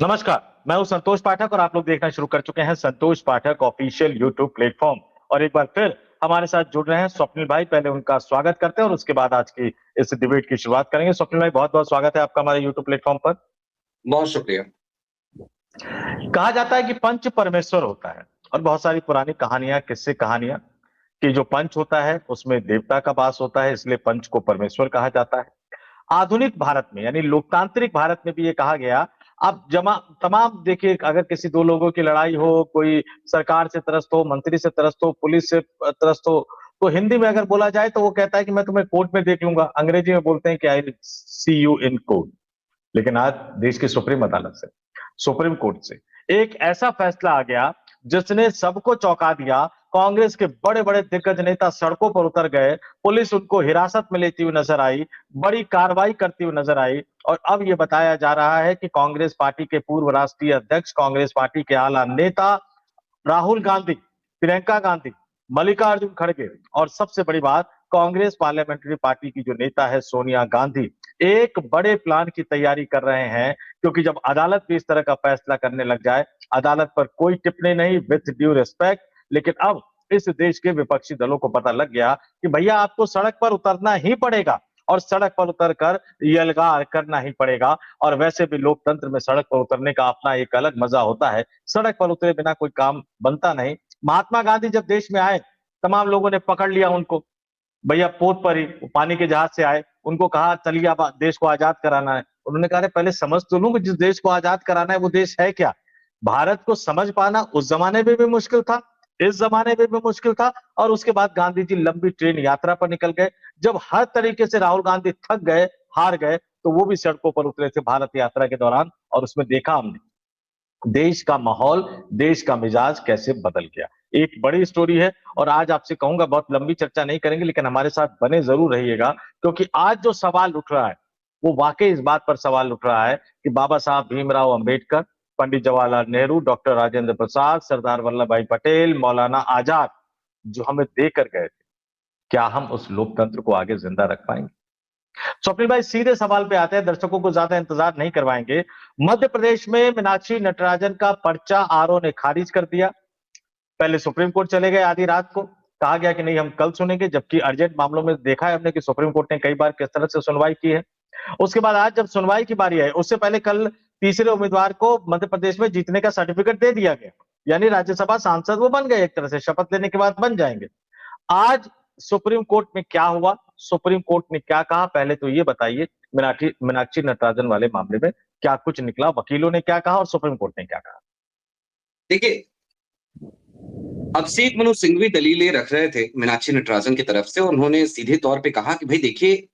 नमस्कार। मैं हूं संतोष पाठक और आप लोग देखना शुरू कर चुके हैं संतोष पाठक ऑफिशियल यूट्यूब प्लेटफॉर्म। और एक बार फिर हमारे साथ जुड़ रहे हैं स्वप्निल भाई। पहले उनका स्वागत करते हैं और उसके बाद आज की इस डिबेट की शुरुआत करेंगे। स्वप्निल भाई, बहुत बहुत स्वागत है आपका हमारे यूट्यूब प्लेटफॉर्म पर। बहुत शुक्रिया। कहा जाता है कि पंच परमेश्वर होता है और बहुत सारी पुरानी कहानियां, किस्से, कहानियां कि जो पंच होता है उसमें देवता का वास होता है, इसलिए पंच को परमेश्वर कहा जाता है। आधुनिक भारत में यानी लोकतांत्रिक भारत में भी ये कहा गया। अब जमा तमाम देखिए, अगर किसी दो लोगों की लड़ाई हो, कोई सरकार से त्रस्त हो, मंत्री से त्रस्त हो, पुलिस से त्रस्त हो, तो हिंदी में अगर बोला जाए तो वो कहता है कि मैं तुम्हें कोर्ट में देख लूंगा। अंग्रेजी में बोलते हैं कि आई सी यू इन कोर्ट। लेकिन आज देश की सुप्रीम अदालत से, सुप्रीम कोर्ट से एक ऐसा फैसला आ गया जिसने सबको चौंका दिया। कांग्रेस के बड़े बड़े दिग्गज नेता सड़कों पर उतर गए, पुलिस उनको हिरासत में लेती हुई नजर आई, बड़ी कार्रवाई करती हुई नजर आई। और अब यह बताया जा रहा है कि कांग्रेस पार्टी के पूर्व राष्ट्रीय अध्यक्ष, कांग्रेस पार्टी के आला नेता राहुल गांधी, प्रियंका गांधी, मल्लिकार्जुन खड़गे और सबसे बड़ी बात, कांग्रेस पार्लियामेंट्री पार्टी की जो नेता है सोनिया गांधी, एक बड़े प्लान की तैयारी कर रहे हैं। क्योंकि जब अदालत भी इस तरह का फैसला करने लग जाए, अदालत पर कोई टिप्पणी नहीं, विथ ड्यू रिस्पेक्ट। लेकिन अब इस देश के विपक्षी दलों को पता लग गया कि भैया आपको सड़क पर उतरना ही पड़ेगा और सड़क पर उतरकर यलगार करना ही पड़ेगा। और वैसे भी लोकतंत्र में सड़क पर उतरने का अपना एक अलग मजा होता है। सड़क पर उतरे बिना कोई काम बनता नहीं। महात्मा गांधी जब देश में आए, तमाम लोगों ने पकड़ लिया उनको, भैया पोत पर ही पानी के जहाज से आए, उनको कहा चलिए अब देश को आजाद कराना है। उन्होंने कहा पहले समझ तो लूं कि जिस देश को आजाद कराना है वो देश है क्या। भारत को समझ पाना उस जमाने में भी मुश्किल था, इस जमाने में भी मुश्किल था। और उसके बाद गांधी जी लंबी ट्रेन यात्रा पर निकल गए। जब हर तरीके से राहुल गांधी थक गए, हार गए, तो वो भी सड़कों पर उतरे थे भारत यात्रा के दौरान। और उसमें देखा हमने देश का माहौल, देश का मिजाज कैसे बदल गया। एक बड़ी स्टोरी है और आज आपसे कहूंगा, बहुत लंबी चर्चा नहीं करेंगे लेकिन हमारे साथ बने जरूर रहिएगा। क्योंकि आज जो सवाल उठ रहा है वो वाकई इस बात पर सवाल उठ रहा है कि बाबा साहब भीमराव अंबेडकर, पंडित जवाहरलाल नेहरू, डॉक्टर राजेंद्र प्रसाद, सरदार वल्लभ भाई पटेल, मौलाना आजाद जो हमें देकर गए थे, क्या हम उस लोकतंत्र को आगे जिंदा रख पाएंगे। स्वप्निल भाई, सीधे सवाल पे आते हैं, दर्शकों को ज्यादा इंतजार नहीं करवाएंगे। मध्य प्रदेश में मीनाक्षी नटराजन का पर्चा आरओ ने खारिज कर दिया। पहले सुप्रीम कोर्ट चले गए, आधी रात को कहा गया कि नहीं हम कल सुनेंगे, जबकि अर्जेंट मामलों में देखा है हमने कि सुप्रीम कोर्ट ने कई बार किस तरह से सुनवाई की है। उसके बाद आज जब सुनवाई की बारी आई, उससे पहले कल तीसरे उम्मीदवार को मध्य प्रदेश में जीतने का सर्टिफिकेट दे दिया गया। यानी राज्यसभा सांसद वो बन गए, एक तरह से शपथ लेने के बाद बन जाएंगे। आज सुप्रीम कोर्ट में क्या हुआ, सुप्रीम कोर्ट ने क्या कहा, पहले तो ये बताइए। मीनाक्षी मीनाक्षी नटराजन वाले मामले में क्या कुछ निकला, वकीलों ने क्या कहा और सुप्रीम कोर्ट ने क्या कहा। देखिए, अभिषेक मनु सिंघवी दलीलें रख रहे थे मीनाक्षी नटराजन की तरफ से। उन्होंने सीधे तौर पे कहा कि भाई देखिए,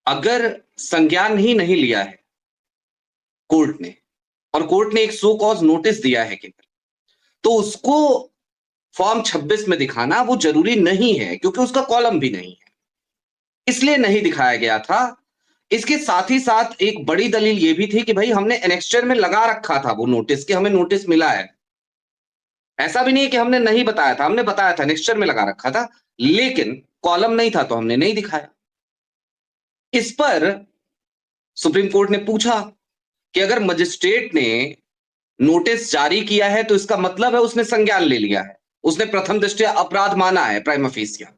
अगर संज्ञान ही नहीं लिया है कोर्ट ने और कोर्ट ने एक सो कॉज नोटिस दिया है केवल, तो उसको फॉर्म 26 में दिखाना वो जरूरी नहीं है, क्योंकि उसका कॉलम भी नहीं है, इसलिए नहीं दिखाया गया था। इसके साथ ही साथ एक बड़ी दलील ये भी थी कि भाई हमने एनेक्स्चर में लगा रखा था वो नोटिस कि हमें नोटिस मिला है। ऐसा भी नहीं है कि हमने नहीं बताया था, हमने बताया था, एनेक्स्चर में लगा रखा था, लेकिन कॉलम नहीं था तो हमने नहीं दिखाया। इस पर सुप्रीम कोर्ट ने पूछा कि अगर मजिस्ट्रेट ने नोटिस जारी किया है तो इसका मतलब है उसने संज्ञान ले लिया है, उसने प्रथम दृष्टया अपराध माना है प्राइमा फेसिया।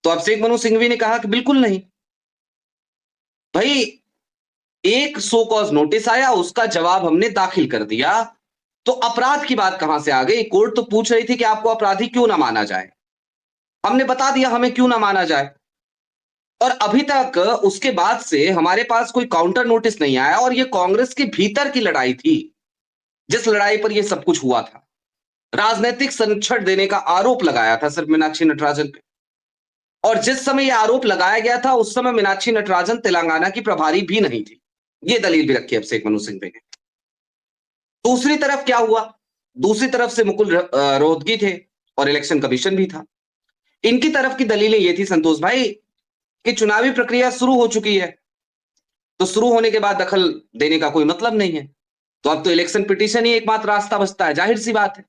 तो अभिषेक मनु सिंघवी ने कहा कि बिल्कुल नहीं भाई, एक सो कॉज नोटिस आया, उसका जवाब हमने दाखिल कर दिया, तो अपराध की बात कहां से आ गई। कोर्ट तो पूछ रही थी कि आपको अपराधी क्यों ना माना जाए, हमने बता दिया हमें क्यों ना माना जाए। और अभी तक उसके बाद से हमारे पास कोई काउंटर नोटिस नहीं आया। और यह कांग्रेस के भीतर की लड़ाई थी, जिस लड़ाई पर यह सब कुछ हुआ था। राजनीतिक संरक्षण देने का आरोप लगाया था सिर्फ मीनाक्षी नटराजन पे। और जिस समय यह आरोप लगाया गया था उस समय मीनाक्षी नटराजन तेलंगाना की प्रभारी भी नहीं थी। यह दलील भी रखी अभिषेक मनु सिंघवी ने। दूसरी तरफ क्या हुआ, दूसरी तरफ से मुकुल रोहतगी थे और इलेक्शन कमीशन भी था। इनकी तरफ की दलीलें ये थी संतोष भाई कि चुनावी प्रक्रिया शुरू हो चुकी है, तो शुरू होने के बाद दखल देने का कोई मतलब नहीं है, तो अब तो इलेक्शन पिटीशन ही एकमात्र रास्ता बचता है। जाहिर सी बात है,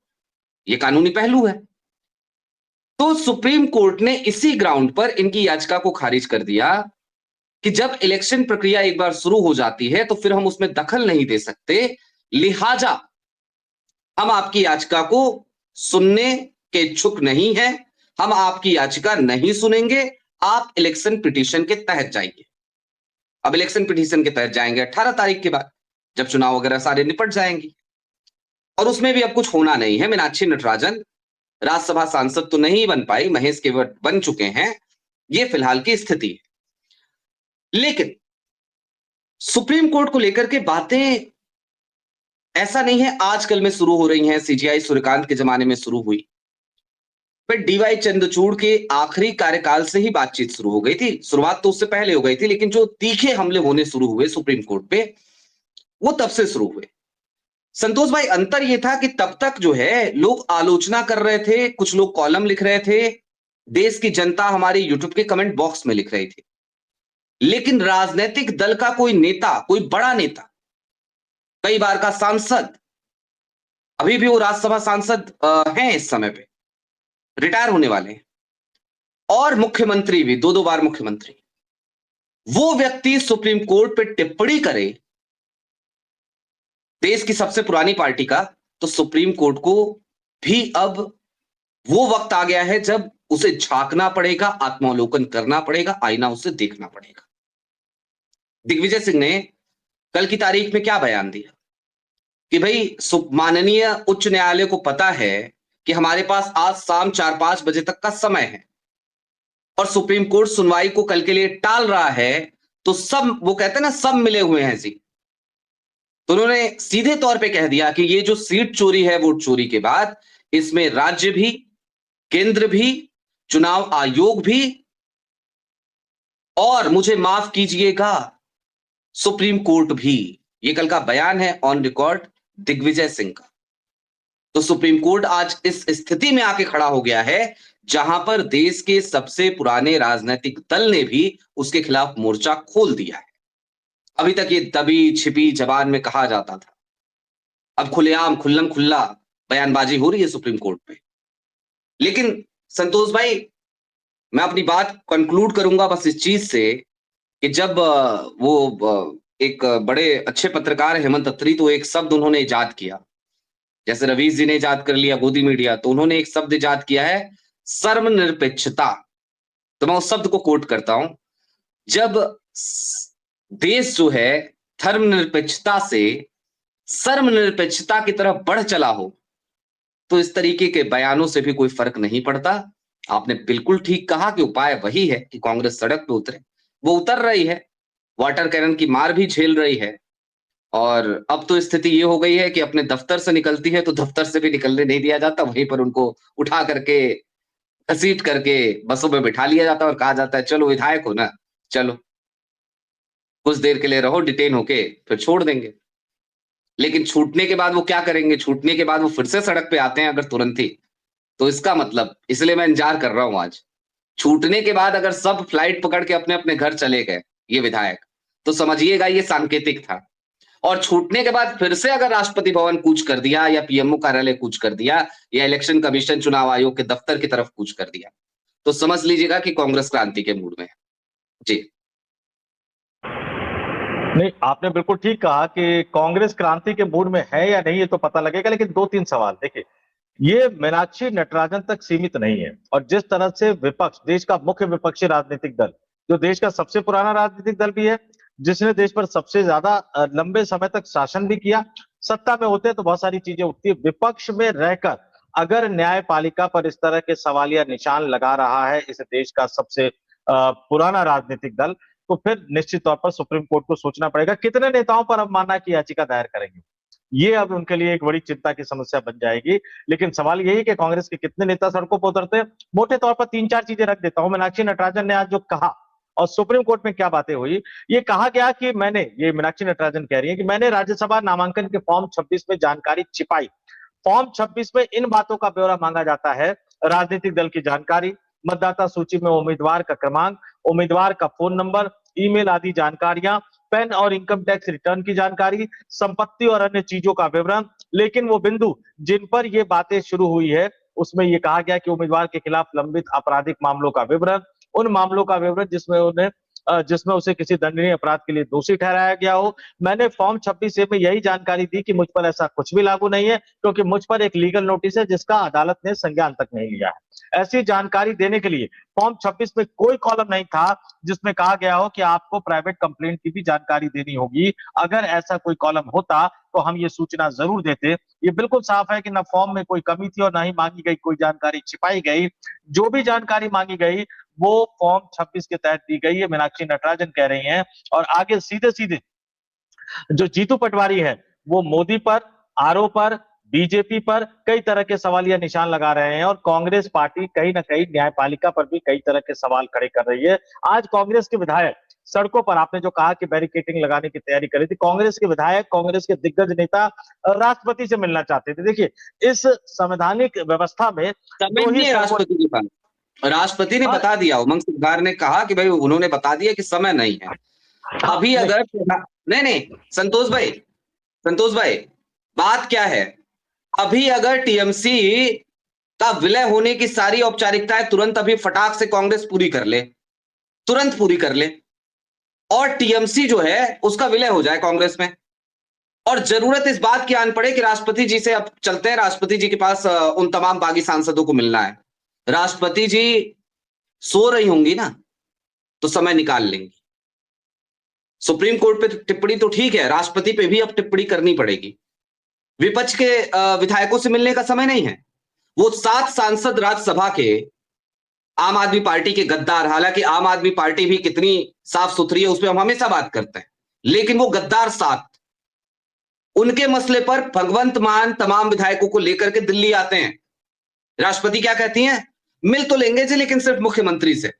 यह कानूनी पहलू है। तो सुप्रीम कोर्ट ने इसी ग्राउंड पर इनकी याचिका को खारिज कर दिया कि जब इलेक्शन प्रक्रिया एक बार शुरू हो जाती है तो फिर हम उसमें दखल नहीं दे सकते, लिहाजा हम आपकी याचिका को सुनने के इच्छुक नहीं है, हम आपकी याचिका नहीं सुनेंगे, आप इलेक्शन पिटीशन के तहत जाइए। अब इलेक्शन पिटीशन के तहत जाएंगे 18 तारीख के बाद, जब चुनाव वगैरह सारे निपट जाएंगे, और उसमें भी अब कुछ होना नहीं है। मीनाक्षी नटराजन राज्यसभा सांसद तो नहीं बन पाई, महेश केवट बन चुके हैं, ये फिलहाल की स्थिति है। लेकिन सुप्रीम कोर्ट को लेकर के बातें ऐसा नहीं है आजकल में शुरू हो रही हैं, सीजीआई सूर्यकांत के जमाने में शुरू हुई, फिर डीवाई चंद्रचूड़ के आखिरी कार्यकाल से ही बातचीत शुरू हो गई थी। शुरुआत तो उससे पहले हो गई थी, लेकिन जो तीखे हमले होने शुरू हुए सुप्रीम कोर्ट पे, वो तब से शुरू हुए। संतोष भाई, अंतर यह था कि तब तक जो है लोग आलोचना कर रहे थे, कुछ लोग कॉलम लिख रहे थे, देश की जनता हमारे यूट्यूब के कमेंट बॉक्स में लिख रही थी, लेकिन राजनीतिक दल का कोई नेता, कोई बड़ा नेता, कई बार का सांसद, अभी भी वो राज्यसभा सांसद हैं इस समय पे, रिटायर होने वाले हैं, और मुख्यमंत्री भी 2-2 बार मुख्यमंत्री, वो व्यक्ति सुप्रीम कोर्ट पे टिप्पणी करे देश की सबसे पुरानी पार्टी का, तो सुप्रीम कोर्ट को भी अब वो वक्त आ गया है जब उसे झांकना पड़ेगा, आत्मावलोकन करना पड़ेगा, आईना उसे देखना पड़ेगा। दिग्विजय सिंह ने कल की तारीख में क्या बयान दिया कि भाई माननीय उच्च न्यायालय को पता है कि हमारे पास आज शाम 4-5 बजे तक का समय है और सुप्रीम कोर्ट सुनवाई को कल के लिए टाल रहा है, तो सब, वो कहते हैं ना, सब मिले हुए हैं जी। तो उन्होंने सीधे तौर पे कह दिया कि ये जो सीट चोरी है, वोट चोरी के बाद, इसमें राज्य भी, केंद्र भी, चुनाव आयोग भी, और मुझे माफ कीजिएगा सुप्रीम कोर्ट भी। ये कल का बयान है ऑन रिकॉर्ड दिग्विजय सिंह का। तो सुप्रीम कोर्ट आज इस स्थिति में आके खड़ा हो गया है जहां पर देश के सबसे पुराने राजनीतिक दल ने भी उसके खिलाफ मोर्चा खोल दिया है। अभी तक ये दबी छिपी जबान में कहा जाता था, अब खुलेआम खुल्लम खुल्ला बयानबाजी हो रही है सुप्रीम कोर्ट पे। लेकिन संतोष भाई, मैं अपनी बात कंक्लूड करूंगा बस इस चीज से कि जब वो एक बड़े अच्छे पत्रकार हेमंत अत्री, तो एक शब्द उन्होंने इजाद किया, जैसे रवीश जी ने इजाद कर लिया गोदी मीडिया, तो उन्होंने एक शब्द इजाद किया है, सर्वनिरपेक्षता। तो मैं उस शब्द को कोट करता हूं, जब देश जो है धर्मनिरपेक्षता से सर्वनिरपेक्षता की तरफ बढ़ चला हो, तो इस तरीके के बयानों से भी कोई फर्क नहीं पड़ता। आपने बिल्कुल ठीक कहा कि उपाय वही है कि कांग्रेस सड़क पे उतरे, वो उतर रही है, वाटर कैनन की मार भी झेल रही है, और अब तो स्थिति ये हो गई है कि अपने दफ्तर से निकलती है तो दफ्तर से भी निकलने नहीं दिया जाता, वहीं पर उनको उठा करके, घसीट करके बसों में बिठा लिया जाता है और कहा जाता है चलो विधायक हो ना, चलो कुछ देर के लिए रहो डिटेन होके, फिर छोड़ देंगे। लेकिन छूटने के बाद वो क्या करेंगे? छूटने के बाद वो फिर से सड़क पे आते हैं अगर तुरंत ही, तो इसका मतलब, इसलिए मैं इंतजार कर रहा हूं आज, छूटने के बाद अगर सब फ्लाइट पकड़ के अपने अपने घर चले गए ये विधायक, तो समझिएगा ये सांकेतिक था। और छूटने के बाद फिर से अगर राष्ट्रपति भवन कूच कर दिया, या पीएमओ कार्यालय कूच कर दिया, या इलेक्शन कमीशन चुनाव आयोग के दफ्तर की तरफ कूच कर दिया, तो समझ लीजिएगा कि कांग्रेस क्रांति के मूड में है जी। नहीं, आपने बिल्कुल ठीक कहा कि कांग्रेस क्रांति के मूड में है या नहीं ये तो पता लगेगा, लेकिन 2-3 सवाल देखिए, ये मीनाक्षी नटराजन तक सीमित नहीं है, और जिस तरह से विपक्ष, देश का मुख्य विपक्षी राजनीतिक दल, जो देश का सबसे पुराना राजनीतिक दल भी है, जिसने देश पर सबसे ज्यादा लंबे समय तक शासन भी किया, सत्ता में होते हैं तो बहुत सारी चीजें उठती है, विपक्ष में रहकर अगर न्यायपालिका पर इस तरह के सवालिया निशान लगा रहा है इस देश का सबसे पुराना राजनीतिक दल, तो फिर निश्चित तौर पर सुप्रीम कोर्ट को सोचना पड़ेगा कितने नेताओं पर अब माना की याचिका दायर करेंगे। ये अब उनके लिए एक बड़ी चिंता की समस्या बन जाएगी। लेकिन सवाल यही कि कांग्रेस के कितने नेता सड़कों पर उतरते हैं। मोटे तौर पर 3-4 चीजें रख देता हूं। मीनाक्षी नटराजन ने आज जो कहा और सुप्रीम कोर्ट में क्या बातें हुई, ये कहा गया कि मैंने, ये मीनाक्षी नटराजन कह रही है कि मैंने राज्यसभा नामांकन के फॉर्म 26 में जानकारी छिपाई। फॉर्म 26 में इन बातों का ब्यौरा मांगा जाता है, राजनीतिक दल की जानकारी, मतदाता सूची में उम्मीदवार का क्रमांक, उम्मीदवार का फोन नंबर, ईमेल आदि जानकारियां, पैन और इनकम टैक्स रिटर्न की जानकारी, संपत्ति और अन्य चीजों का विवरण। लेकिन वो बिंदु जिन पर ये बातें शुरू हुई है उसमें ये कहा गया कि उम्मीदवार के खिलाफ लंबित आपराधिक मामलों का विवरण, उन मामलों का विवरण जिसमें उन्हें जिसमें उसे किसी दंडनीय अपराध के लिए दोषी ठहराया गया हो। मैंने फॉर्म 26A में यही जानकारी दी कि मुझ पर ऐसा कुछ भी लागू नहीं है, क्योंकि मुझ पर एक लीगल नोटिस है जिसका अदालत ने संज्ञान तक नहीं लिया है। ऐसी जानकारी देने के लिए फॉर्म 26 में कोई कॉलम नहीं था जिसमें कहा गया हो कि आपको प्राइवेट कंप्लेंट की भी जानकारी देनी होगी। अगर ऐसा कोई कॉलम होता तो हम ये सूचना जरूर देते। ये बिल्कुल साफ है कि न फॉर्म में कोई कमी थी और न ही मांगी गई कोई जानकारी छिपाई गई। जो भी जानकारी मांगी गई वो फॉर्म 26 के तहत दी गई है, मीनाक्षी नटराजन कह रही हैं। और आगे सीधे सीधे जो जीतू पटवारी है वो मोदी पर, आरओ पर, बीजेपी पर कई तरह के सवालिया निशान लगा रहे हैं और कांग्रेस पार्टी कहीं ना कहीं न्यायपालिका पर भी कई तरह के सवाल खड़े कर रही है। आज कांग्रेस के विधायक सड़कों पर, आपने जो कहा कि बैरिकेडिंग लगाने की तैयारी करी थी, कांग्रेस के विधायक, कांग्रेस के दिग्गज नेता राष्ट्रपति से मिलना चाहते थे। देखिए, इस संवैधानिक व्यवस्था में समय नहीं है राष्ट्रपति के पास। राष्ट्रपति ने बता दिया, उमंग सिंघार ने कहा कि भाई उन्होंने बता दिया कि समय नहीं है। अभी अगर नहीं संतोष भाई बात क्या है, अभी अगर टीएमसी का विलय होने की सारी औपचारिकताएं तुरंत अभी फटाक से कांग्रेस पूरी कर ले, तुरंत पूरी कर ले और टीएमसी जो है उसका विलय हो जाए कांग्रेस में, और जरूरत इस बात की आन पड़े कि राष्ट्रपति जी से अब चलते हैं, राष्ट्रपति जी के पास उन तमाम बागी सांसदों को मिलना है। राष्ट्रपति जी सो रही होंगी ना, तो समय निकाल लेंगी। सुप्रीम कोर्ट पे टिप्पणी तो ठीक है, राष्ट्रपति पे भी अब टिप्पणी करनी पड़ेगी। विपक्ष के विधायकों से मिलने का समय नहीं है। वो 7 सांसद राज्यसभा के आम आदमी पार्टी के गद्दार, हालांकि आम आदमी पार्टी भी कितनी साफ सुथरी है उस पर हम हमेशा बात करते हैं, लेकिन वो गद्दार 7, उनके मसले पर भगवंत मान तमाम विधायकों को लेकर के दिल्ली आते हैं। राष्ट्रपति क्या कहती हैं, मिल तो लेंगे जी लेकिन सिर्फ मुख्यमंत्री से।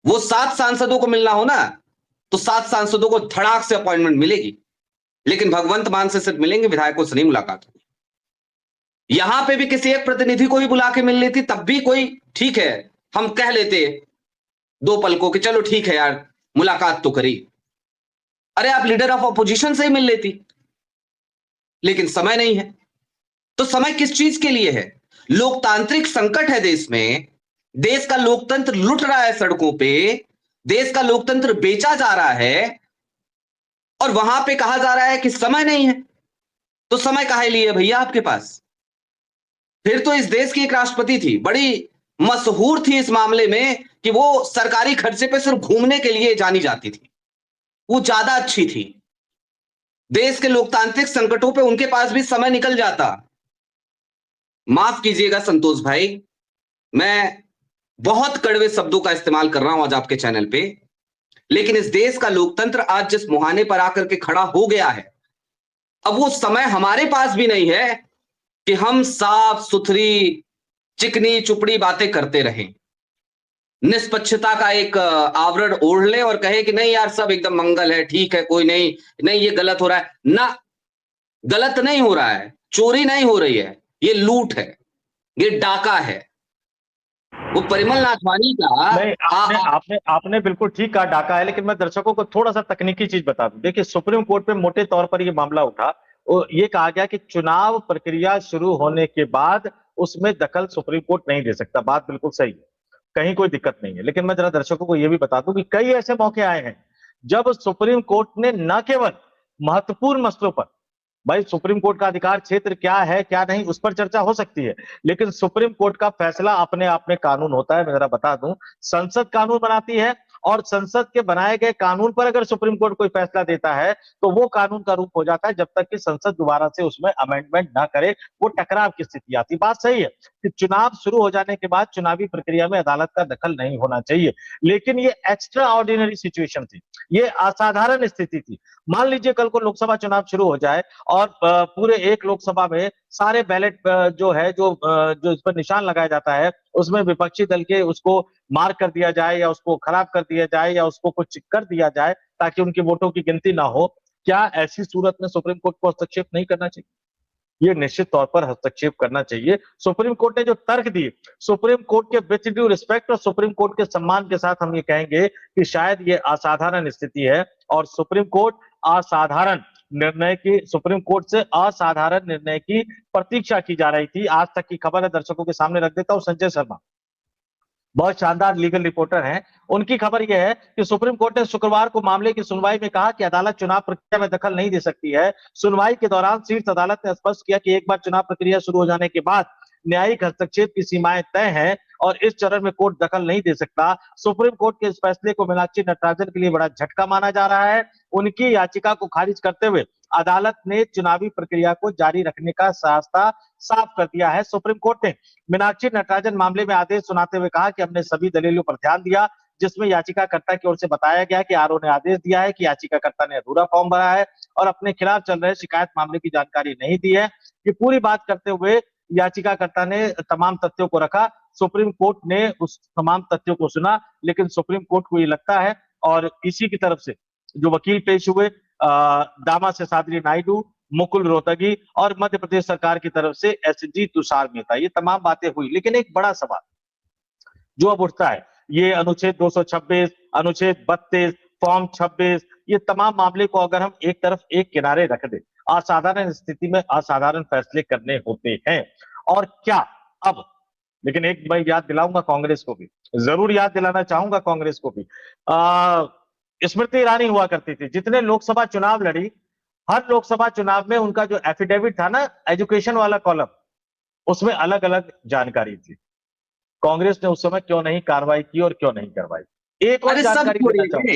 वो 7 सांसदों को मिलना हो ना तो 7 सांसदों को धड़ाक से अपॉइंटमेंट मिलेगी, लेकिन भगवंत मान से सिर्फ मिलेंगे, विधायकों से नहीं मुलाकात होगी। यहां पे भी किसी एक प्रतिनिधि को ही बुला के मिल लेती, तब भी कोई ठीक है, हम कह लेते 2 पल को कि चलो ठीक है यार मुलाकात तो करी। अरे आप लीडर ऑफ ऑपोजिशन से ही मिल लेती, लेकिन समय नहीं है। तो समय किस चीज के लिए है? लोकतांत्रिक संकट है देश में, देश का लोकतंत्र लुट रहा है सड़कों पे, देश का लोकतंत्र बेचा जा रहा है और वहां पे कहा जा रहा है कि समय नहीं है। तो समय काहे लिए भैया आपके पास? फिर तो इस देश की एक राष्ट्रपति थी, बड़ी मशहूर थी इस मामले में कि वो सरकारी खर्चे पे सिर्फ घूमने के लिए जानी जाती थी, वो ज्यादा अच्छी थी। देश के लोकतांत्रिक संकटों पे उनके पास भी समय निकल जाता। माफ कीजिएगा संतोष भाई, मैं बहुत कड़वे शब्दों का इस्तेमाल कर रहा हूं आज आपके चैनल पे, लेकिन इस देश का लोकतंत्र आज जिस मुहाने पर आकर के खड़ा हो गया है, अब वो समय हमारे पास भी नहीं है कि हम साफ सुथरी चिकनी चुपड़ी बातें करते रहें, निष्पक्षता का एक आवरण ओढ़ ले और कहे कि नहीं यार सब एकदम मंगल है, ठीक है, कोई नहीं ये गलत हो रहा है ना। गलत नहीं हो रहा है, चोरी नहीं हो रही है, ये लूट है, ये डाका है। वो परिमल नाथवानी का नहीं, आपने बिल्कुल ठीक कहा, डाका है। लेकिन मैं दर्शकों को थोड़ा सा तकनीकी चीज बता दूं। देखिए, सुप्रीम कोर्ट में मोटे तौर पर यह मामला उठा, ये कहा गया कि चुनाव प्रक्रिया शुरू होने के बाद उसमें दखल सुप्रीम कोर्ट नहीं दे सकता। बात बिल्कुल सही है, कहीं कोई दिक्कत नहीं है। लेकिन मैं जरा दर्शकों को यह भी बता दूं कि कई ऐसे मौके आए हैं जब सुप्रीम कोर्ट ने न केवल महत्वपूर्ण मसलों पर, भाई सुप्रीम कोर्ट का अधिकार क्षेत्र क्या है क्या नहीं उस पर चर्चा हो सकती है, लेकिन सुप्रीम कोर्ट का फैसला अपने आप में कानून होता है। मैं जरा बता दूं, संसद कानून बनाती है और संसद के बनाए गए कानून पर अगर सुप्रीम कोर्ट कोई फैसला देता है तो वो कानून का रूप हो जाता है जब तक कि संसद दोबारा से उसमें अमेंडमेंट ना करे, वो टकराव की स्थिति आती। बात सही है कि चुनाव शुरू हो जाने के बाद चुनावी प्रक्रिया में अदालत का दखल नहीं होना चाहिए, लेकिन ये एक्स्ट्रा ऑर्डिनरी सिचुएशन थी, ये असाधारण स्थिति थी। मान लीजिए कल को लोकसभा चुनाव शुरू हो जाए और पूरे एक लोकसभा में सारे बैलेट जो है जो इस पर निशान लगाया जाता है उसमें विपक्षी दल के उसको मार्क कर दिया जाए या उसको खराब कर दिया जाए या उसको कुछ कर दिया जाए ताकि उनके वोटों की गिनती ना हो। क्या ऐसी सूरत में सुप्रीम कोर्ट को हस्तक्षेप नहीं करना चाहिए? ये निश्चित तौर पर हस्तक्षेप करना चाहिए। सुप्रीम कोर्ट ने जो तर्क दिए, सुप्रीम कोर्ट के विथ ड्यू रिस्पेक्ट और सुप्रीम कोर्ट के सम्मान के साथ हम ये कहेंगे कि शायद ये असाधारण स्थिति है और सुप्रीम कोर्ट असाधारण निर्णय की, सुप्रीम कोर्ट से असाधारण निर्णय की प्रतीक्षा की जा रही थी। आज तक की खबर है, दर्शकों के सामने रख देता हूं। संजय शर्मा, बहुत शानदार लीगल रिपोर्टर हैं। उनकी खबर यह है कि सुप्रीम कोर्ट ने शुक्रवार को मामले की सुनवाई में कहा कि अदालत चुनाव प्रक्रिया में दखल नहीं दे सकती है। सुनवाई के दौरान शीर्ष अदालत ने स्पष्ट किया कि एक बार चुनाव प्रक्रिया शुरू हो जाने के बाद न्यायिक हस्तक्षेप की सीमाएं तय हैं और इस चरण में कोर्ट दखल नहीं दे सकता। सुप्रीम कोर्ट के इस फैसले को मीनाक्षी नटराजन के लिए बड़ा झटका माना जा रहा है। उनकी याचिका को खारिज करते हुए अदालत ने चुनावी प्रक्रिया को जारी रखने का रास्ता साफ कर दिया है। सुप्रीम कोर्ट ने मीनाक्षी नटराजन मामले में आदेश सुनाते हुए कहा कि हमने सभी दलीलों पर ध्यान दिया जिसमें याचिकाकर्ता की ओर से बताया गया कि आरओ ने आदेश दिया है कि याचिकाकर्ता ने अधूरा फॉर्म भरा है और अपने खिलाफ चल रहे शिकायत मामले की जानकारी नहीं दी है। ये पूरी बात करते हुए याचिकाकर्ता ने तमाम तथ्यों को रखा। सुप्रीम कोर्ट ने उस तमाम तथ्यों को सुना, लेकिन सुप्रीम कोर्ट को ये लगता है और इसी की तरफ से जो वकील पेश हुए दामा शेषाद्री नायडू, मुकुल रोहतगी और मध्य प्रदेश सरकार की तरफ से एसजी तुषार मेहता, ये तमाम बातें हुई। लेकिन एक बड़ा सवाल जो अब उठता है, ये अनुच्छेद 226, अनुच्छेद 32, फॉर्म 26, ये तमाम मामले को अगर हम एक तरफ एक किनारे रख दें, असाधारण स्थिति में असाधारण फैसले करने होते हैं और क्या अब, लेकिन एक मैं याद दिलाऊंगा कांग्रेस को भी, जरूर याद दिलाना चाहूंगा कांग्रेस को भी। स्मृति ईरानी हुआ करती थी, जितने लोकसभा चुनाव लड़ी, हर लोकसभा चुनाव में उनका जो एफिडेविट था ना, एजुकेशन वाला कॉलम, उसमें अलग अलग जानकारी थी। कांग्रेस ने उस समय क्यों नहीं कार्रवाई की और क्यों नहीं करवाई? एक और जानकारी देना चाहूंगा।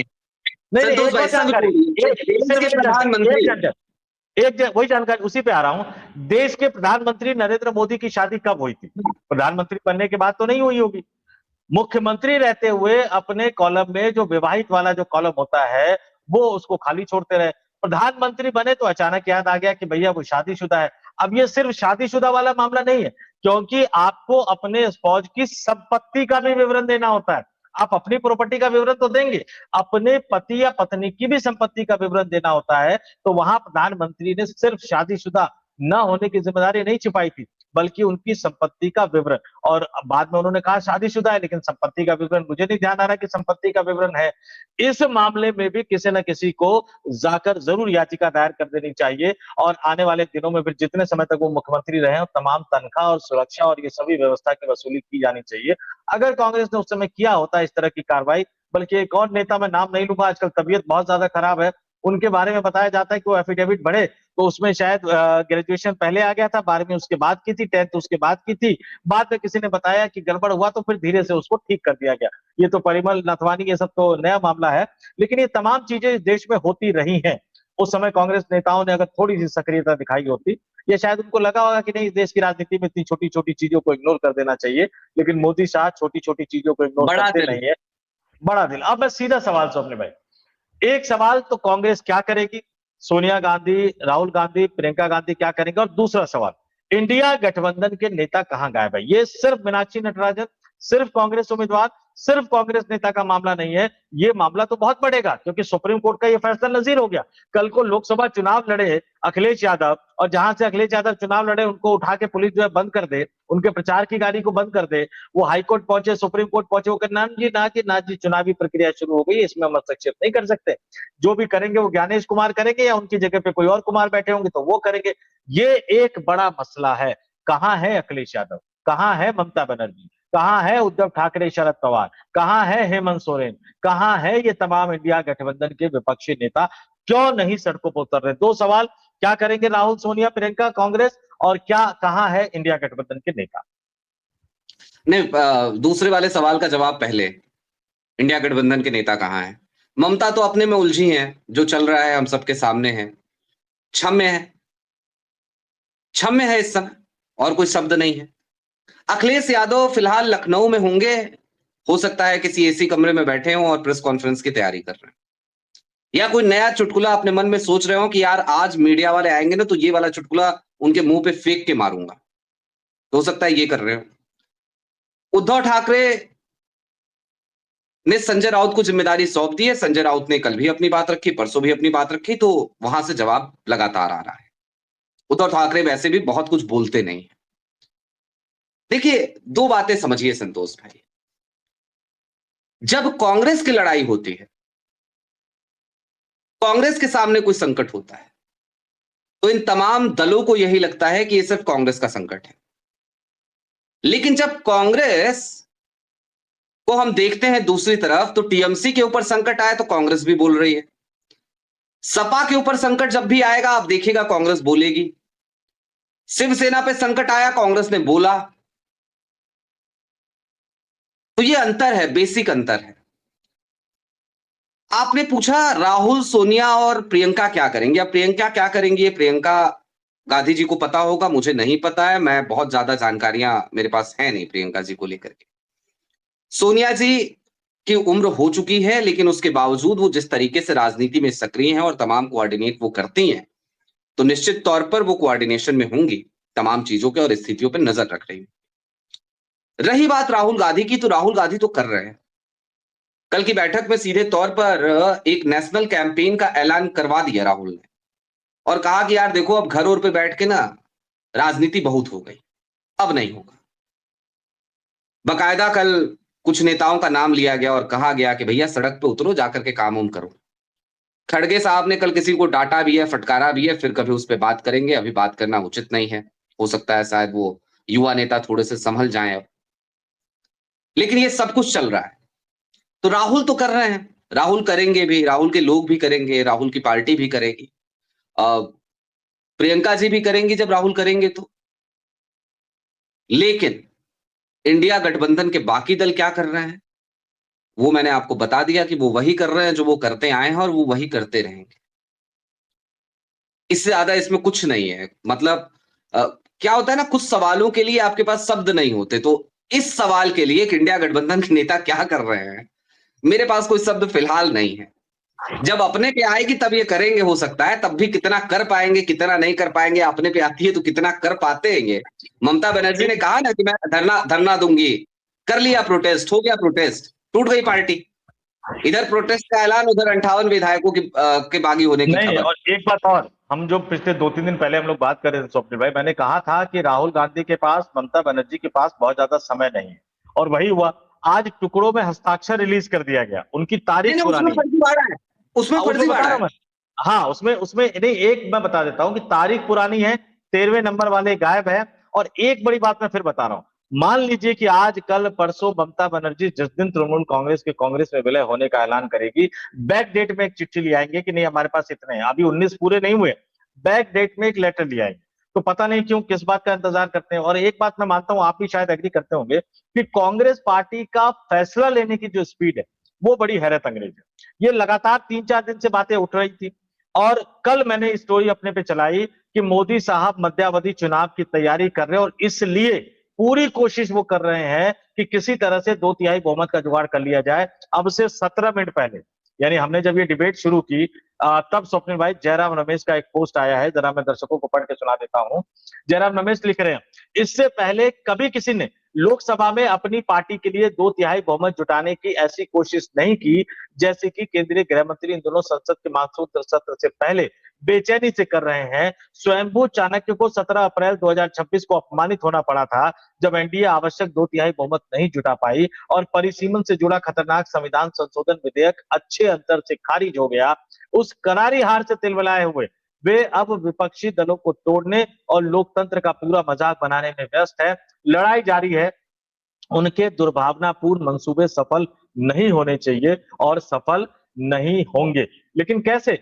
नहीं, एक और जानकारी, वही जानकारी उसी पे आ रहा हूं। देश के प्रधानमंत्री नरेंद्र मोदी की शादी कब हुई थी? प्रधानमंत्री बनने के बाद तो नहीं हुई होगी। मुख्यमंत्री रहते हुए अपने कॉलम में जो विवाहित वाला जो कॉलम होता है वो उसको खाली छोड़ते रहे। प्रधानमंत्री बने तो अचानक याद आ गया कि भैया वो शादीशुदा है। अब ये सिर्फ शादीशुदा वाला मामला नहीं है, क्योंकि आपको अपने स्पॉज की संपत्ति का भी विवरण देना होता है। आप अपनी प्रॉपर्टी का विवरण तो देंगे, अपने पति या पत्नी की भी संपत्ति का विवरण देना होता है। तो वहां प्रधानमंत्री ने सिर्फ शादीशुदा न होने की जिम्मेदारी नहीं छिपाई थी, बल्कि उनकी संपत्ति का विवरण। और बाद में उन्होंने कहा शादीशुदा है, लेकिन संपत्ति का विवरण मुझे नहीं ध्यान आ रहा कि संपत्ति का विवरण है। इस मामले में भी किसी न किसी को जाकर जरूर याचिका दायर कर देनी चाहिए और आने वाले दिनों में फिर जितने समय तक वो मुख्यमंत्री रहे तमाम तनख्वाह और सुरक्षा और ये सभी व्यवस्था की वसूली की जानी चाहिए। अगर कांग्रेस ने उस समय किया होता इस तरह की कार्रवाई, बल्कि एक और नेता, मैं नाम नहीं लूंगा, आजकल तबीयत बहुत ज्यादा खराब है, उनके बारे में बताया जाता है कि वो एफिडेविट बढ़े तो उसमें शायद ग्रेजुएशन पहले आ गया था, 12वीं उसके बाद की थी, 10th उसके बाद की थी। बाद में किसी ने बताया कि गड़बड़ हुआ तो फिर धीरे से उसको ठीक कर दिया गया। ये तो परिमल नथवानी, ये सब तो नया मामला है, लेकिन ये तमाम चीजें देश में होती रही हैं। उस समय कांग्रेस नेताओं ने अगर थोड़ी सी सक्रियता दिखाई होती, या शायद उनको लगा होगा कि नहीं, देश की राजनीति में इतनी छोटी छोटी चीजों को इग्नोर कर देना चाहिए, लेकिन मोदी शाह छोटी छोटी चीजों को इग्नोर करते नहीं है। बड़ा दिल। अब मैं सीधा सवाल स्वप्न भाई, एक सवाल तो कांग्रेस क्या करेगी, सोनिया गांधी, राहुल गांधी, प्रियंका गांधी क्या करेंगे, और दूसरा सवाल इंडिया गठबंधन के नेता कहां गायब है? ये सिर्फ मीनाक्षी नटराजन, सिर्फ कांग्रेस उम्मीदवार, सिर्फ कांग्रेस नेता का मामला नहीं है। ये मामला तो बहुत बढ़ेगा, क्योंकि सुप्रीम कोर्ट का ये फैसला नजीर हो गया। कल को लोकसभा चुनाव लड़े अखिलेश यादव, और जहां से अखिलेश यादव चुनाव लड़े उनको उठा के पुलिस जो है बंद कर दे, उनके प्रचार की गाड़ी को बंद कर दे, वो हाईकोर्ट पहुंचे, सुप्रीम कोर्ट पहुंचे, वो ना जी ना जी ना जी, चुनावी प्रक्रिया शुरू हो गई, इसमें हम हस्तक्षेप नहीं कर सकते। जो भी करेंगे वो ज्ञानेश कुमार करेंगे, या उनकी जगह पे कोई और कुमार बैठे होंगे तो वो करेंगे। ये एक बड़ा मसला है। कहां है अखिलेश यादव, कहां है ममता बनर्जी, कहां है उद्धव ठाकरे, शरद पवार, कहां है हेमंत सोरेन, कहां है ये तमाम इंडिया गठबंधन के विपक्षी नेता? क्यों नहीं सड़कों पर उतर रहे? दो सवाल, क्या करेंगे राहुल, सोनिया, प्रियंका, कांग्रेस, और क्या कहां है इंडिया गठबंधन के नेता? नहीं, दूसरे वाले सवाल का जवाब पहले, इंडिया गठबंधन के नेता कहां हैं? ममता तो अपने में उलझी हैं, जो चल रहा है हम सबके सामने है, क्षम्य है, क्षम्य है इस समय, और कोई शब्द नहीं है। अखिलेश यादव फिलहाल लखनऊ में होंगे, हो सकता है किसी एसी कमरे में बैठे हों और प्रेस कॉन्फ्रेंस की तैयारी कर रहे हैं, या कोई नया चुटकुला अपने मन में सोच रहे हो कि यार आज मीडिया वाले आएंगे ना तो ये वाला चुटकुला उनके मुंह पे फेंक के मारूंगा, तो हो सकता है ये कर रहे हो। उद्धव ठाकरे ने संजय राउत को जिम्मेदारी सौंप दी है। संजय राउत ने कल भी अपनी बात रखी, परसों भी अपनी बात रखी, तो वहां से जवाब लगातार आ रहा है। उद्धव ठाकरे वैसे भी बहुत कुछ बोलते नहीं है। देखिए, दो बातें समझिए संतोष भाई, जब कांग्रेस की लड़ाई होती है, कांग्रेस के सामने कोई संकट होता है, तो इन तमाम दलों को यही लगता है कि ये सिर्फ कांग्रेस का संकट है। लेकिन जब कांग्रेस को हम देखते हैं दूसरी तरफ, तो टीएमसी के ऊपर संकट आया तो कांग्रेस भी बोल रही है, सपा के ऊपर संकट जब भी आएगा आप देखिएगा कांग्रेस बोलेगी, शिवसेना पे संकट आया कांग्रेस ने बोला। तो ये अंतर है, बेसिक अंतर है। आपने पूछा राहुल, सोनिया और प्रियंका क्या करेंगे। अब प्रियंका क्या करेंगी, प्रियंका गांधी जी को पता होगा, मुझे नहीं पता है, मैं बहुत ज्यादा जानकारियां मेरे पास है नहीं प्रियंका जी को लेकर के। सोनिया जी की उम्र हो चुकी है, लेकिन उसके बावजूद वो जिस तरीके से राजनीति में सक्रिय हैं और तमाम कोऑर्डिनेट वो करती हैं, तो निश्चित तौर पर वो कोऑर्डिनेशन में होंगी तमाम चीजों के और स्थितियों पर नजर रख रही हैं। रही बात राहुल गांधी की, तो राहुल गांधी तो कर रहे हैं। कल की बैठक में सीधे तौर पर एक नेशनल कैंपेन का ऐलान करवा दिया राहुल ने और कहा कि यार देखो, अब घर और पे बैठ के ना राजनीति बहुत हो गई, अब नहीं होगा। बकायदा कल कुछ नेताओं का नाम लिया गया और कहा गया कि भैया सड़क पे उतरो, जाकर के काम उम करो। खड़गे साहब ने कल किसी को डांटा भी है, फटकारा भी है, फिर कभी उस पर बात करेंगे, अभी बात करना उचित नहीं है। हो सकता है शायद वो युवा नेता थोड़े से संभल जाएं अब। लेकिन ये सब कुछ चल रहा है, तो राहुल तो कर रहे हैं, राहुल करेंगे भी, राहुल के लोग भी करेंगे, राहुल की पार्टी भी करेगी, प्रियंका जी भी करेंगी जब राहुल करेंगे तो। लेकिन इंडिया गठबंधन के बाकी दल क्या कर रहे हैं, वो मैंने आपको बता दिया कि वो वही कर रहे हैं जो वो करते आए हैं और वो वही करते रहेंगे। इससे ज्यादा इसमें कुछ नहीं है। मतलब क्या होता है ना, कुछ सवालों के लिए आपके पास शब्द नहीं होते, तो इस सवाल के लिए कि इंडिया गठबंधन के नेता क्या कर रहे हैं, मेरे पास कोई शब्द फिलहाल नहीं है। जब अपने पे आएगी तब ये करेंगे, हो सकता है तब भी कितना कर पाएंगे कितना नहीं कर पाएंगे, अपने पे आती है तो कितना कर पाते हैं। ममता बनर्जी ने कहा ना कि मैं धरना दूंगी, कर लिया प्रोटेस्ट, हो गया प्रोटेस्ट, टूट गई पार्टी। इधर प्रोटेस्ट का ऐलान, उधर 58 विधायकों के बागी होने की नहीं, खबर। और एक बात और, हम जो पिछले 2-3 दिन पहले हम लोग बात कर रहे थे स्वप्निल भाई, मैंने कहा था कि राहुल गांधी के पास, ममता बनर्जी के पास बहुत ज्यादा समय नहीं है, और वही हुआ। आज टुकड़ों में हस्ताक्षर रिलीज कर दिया गया, उनकी तारीख पुरानी उसमें फर्जीवाड़ा है, उसमें फर्जीवाड़ा है। हाँ, उसमें उसमें नहीं, एक मैं बता देता हूं कि तारीख पुरानी है, 13वें नंबर वाले गायब है। और एक बड़ी बात मैं फिर बता रहा हूं, मान लीजिए कि आज कल परसों ममता बनर्जी जिस दिन तृणमूल कांग्रेस के कांग्रेस में विलय होने का ऐलान करेगी, बैक डेट में एक चिट्ठी ले आएंगे कि नहीं हमारे पास इतने हैं, अभी 19 पूरे नहीं हुए, बैक डेट में एक लेटर ले आएंगे। तो पता नहीं क्यों, किस बात का इंतजार करते हैं। और एक बात मैं मानता हूं, आप भी शायद एग्री करते होंगे कि कांग्रेस पार्टी का फैसला लेने की जो स्पीड है वो बड़ी हैरत अंग्रेज है। ये लगातार 3-4 दिन से बातें उठ रही थी, और कल मैंने स्टोरी अपने पे चलाई कि मोदी साहब मध्यावधि चुनाव की तैयारी कर रहे हैं, और इसलिए पूरी कोशिश वो कर रहे हैं कि किसी तरह से 2/3 बहुमत का जुगाड़ कर लिया जाए। अब से 17 मिनट पहले, यानी हमने जब ये डिबेट शुरू की, तब स्वप्निल भाई जयराम रमेश का एक पोस्ट आया है, जरा मैं दर्शकों को पढ़ के सुना देता हूं। जयराम रमेश लिख रहे हैं, इससे पहले कभी किसी ने लोकसभा में अपनी पार्टी के लिए 2/3 बहुमत जुटाने की ऐसी कोशिश नहीं की, जैसे कि केंद्रीय गृह मंत्री इन दोनों संसद के मानसून सत्र से पहले बेचैनी से कर रहे हैं। स्वयंभू चाणक्य को 17 अप्रैल 2026 को अपमानित होना पड़ा था, जब एनडीए आवश्यक 2/3 बहुमत नहीं जुटा पाई और परिसीमन से जुड़ा खतरनाक संविधान संशोधन विधेयक अच्छे अंतर से खारिज हो गया। उस करारी हार से तिलमिलाए हुए वे अब विपक्षी दलों को तोड़ने और लोकतंत्र का पूरा मजाक बनाने में व्यस्त है। लड़ाई जारी है, उनके दुर्भावनापूर्ण मंसूबे सफल नहीं होने चाहिए और सफल नहीं होंगे। लेकिन कैसे?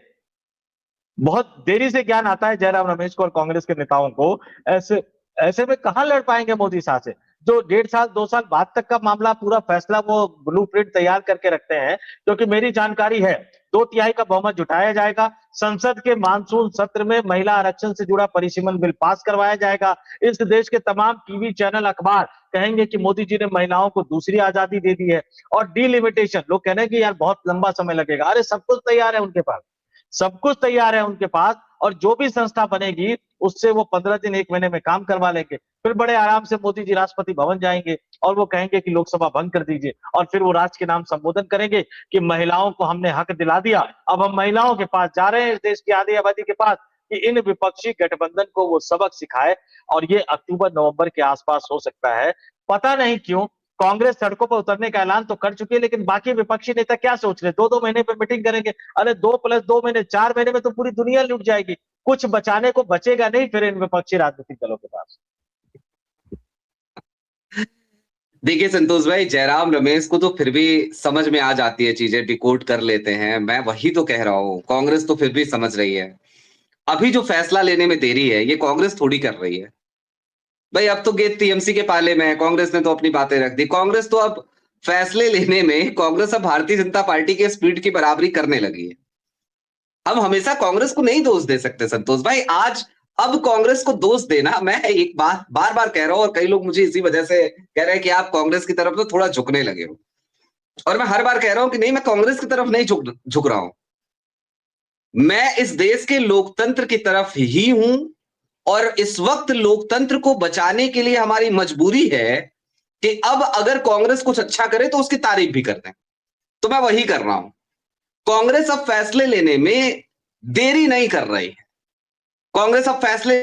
बहुत देरी से ज्ञान आता है जयराम रमेश को और कांग्रेस के नेताओं को। ऐसे ऐसे में कहां लड़ पाएंगे मोदी शाह से, जो 1.5 साल 2 साल बाद तक का मामला, पूरा फैसला वो ब्लूप्रिंट तैयार करके रखते हैं। क्योंकि मेरी जानकारी है 2/3 का बहुमत जुटाया जाएगा, संसद के मानसून सत्र में महिला आरक्षण से जुड़ा परिसीमन बिल पास करवाया जाएगा। इस देश के तमाम टीवी चैनल, अखबार कहेंगे कि मोदी जी ने महिलाओं को दूसरी आजादी दे दी है। और डिलिमिटेशन, लोग कह रहे हैं कि यार बहुत लंबा समय लगेगा, अरे सब कुछ तैयार है उनके पास, सब कुछ तैयार है उनके पास। और जो भी संस्था बनेगी उससे वो 15 दिन 1 महीने में काम करवा लेंगे, फिर बड़े आराम से मोदी जी राष्ट्रपति भवन जाएंगे और वो कहेंगे कि लोकसभा भंग कर दीजिए, और फिर वो राष्ट्र के नाम संबोधन करेंगे कि महिलाओं को हमने हक दिला दिया, अब हम महिलाओं के पास जा रहे हैं, इस देश की आधी आबादी के पास, कि इन विपक्षी गठबंधन को वो सबक सिखाए। और ये अक्टूबर नवंबर के आसपास हो सकता है। पता नहीं क्यों कांग्रेस सड़कों पर उतरने का ऐलान तो कर चुकी है, लेकिन बाकी विपक्षी नेता क्या सोच रहे, 2-2 महीने पे मीटिंग करेंगे। अरे 2 + 2 महीने, 4 महीने में तो पूरी दुनिया लुट जाएगी, कुछ बचाने को बचेगा नहीं फिर इन विपक्षी राजनीतिक दलों के पास। देखिए संतोष भाई, जयराम रमेश को तो फिर भी समझ में आ जाती है चीजें, डिकोड कर लेते हैं। मैं वही तो कह रहा हूँ, कांग्रेस तो फिर भी समझ रही है। अभी जो फैसला लेने में देरी है, ये कांग्रेस थोड़ी कर रही है। भाई अब तो गेट टीएमसी के पाले में है, कांग्रेस ने तो अपनी बातें रख दी। कांग्रेस तो अब फैसले लेने में, कांग्रेस अब भारतीय जनता पार्टी के स्पीड की बराबरी करने लगी है। हम हमेशा कांग्रेस को नहीं दोष दे सकते संतोष भाई। आज अब कांग्रेस को दोष देना, मैं एक बार बार बार कह रहा हूं और कई लोग मुझे इसी वजह से कह रहे हैं कि आप कांग्रेस की तरफ तो थोड़ा झुकने लगे हो, और मैं हर बार कह रहा हूं कि नहीं, मैं कांग्रेस की तरफ नहीं झुक रहा हूं। मैं इस देश के लोकतंत्र की तरफ ही हूं, और इस वक्त लोकतंत्र को बचाने के लिए हमारी मजबूरी है कि अब अगर कांग्रेस कुछ अच्छा करे तो उसकी तारीफ भी कर दें। तो मैं वही कर रहा हूं। कांग्रेस अब फैसले लेने में देरी नहीं कर रही है। कांग्रेस अब फैसले,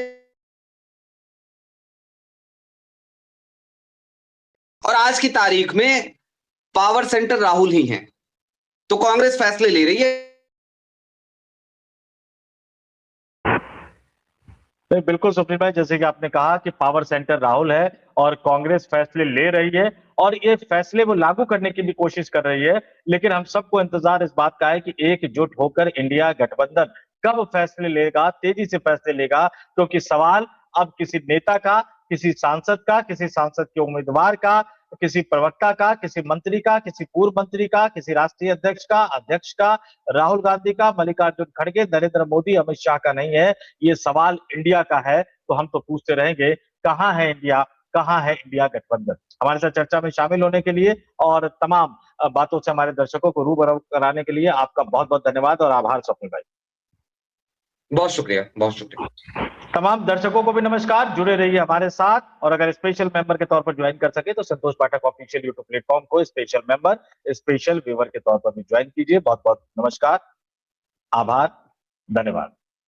और आज की तारीख में पावर सेंटर राहुल ही हैं, तो कांग्रेस फैसले ले रही है। नहीं, बिल्कुल सुप्रीम भाई, जैसे कि आपने कहा कि पावर सेंटर राहुल है और कांग्रेस फैसले ले रही है, और ये फैसले वो लागू करने की भी कोशिश कर रही है। लेकिन हम सबको इंतजार इस बात का है कि एकजुट होकर इंडिया गठबंधन कब फैसले लेगा, तेजी से फैसले लेगा। क्योंकि सवाल अब किसी नेता का, किसी सांसद का, किसी सांसद के उम्मीदवार का, किसी प्रवक्ता का, किसी मंत्री का, किसी पूर्व मंत्री का, किसी राष्ट्रीय अध्यक्ष का, अध्यक्ष का, राहुल गांधी का, मल्लिकार्जुन खड़गे, नरेंद्र मोदी, अमित शाह का नहीं है। ये सवाल इंडिया का है। तो हम तो पूछते रहेंगे, कहाँ है इंडिया, कहाँ है इंडिया गठबंधन। हमारे साथ चर्चा में शामिल होने के लिए और तमाम बातों से हमारे दर्शकों को रूबरू कराने के लिए आपका बहुत बहुत धन्यवाद और आभार स्वप्निल भाई। बहुत शुक्रिया, बहुत शुक्रिया। तमाम दर्शकों को भी नमस्कार, जुड़े रहिए हमारे साथ, और अगर स्पेशल मेंबर के तौर पर ज्वाइन कर सके तो संतोष पाठक ऑफिशियल यूट्यूब प्लेटफॉर्म को स्पेशल मेंबर, स्पेशल व्यूअर के तौर पर भी ज्वाइन कीजिए। बहुत बहुत नमस्कार, आभार, धन्यवाद।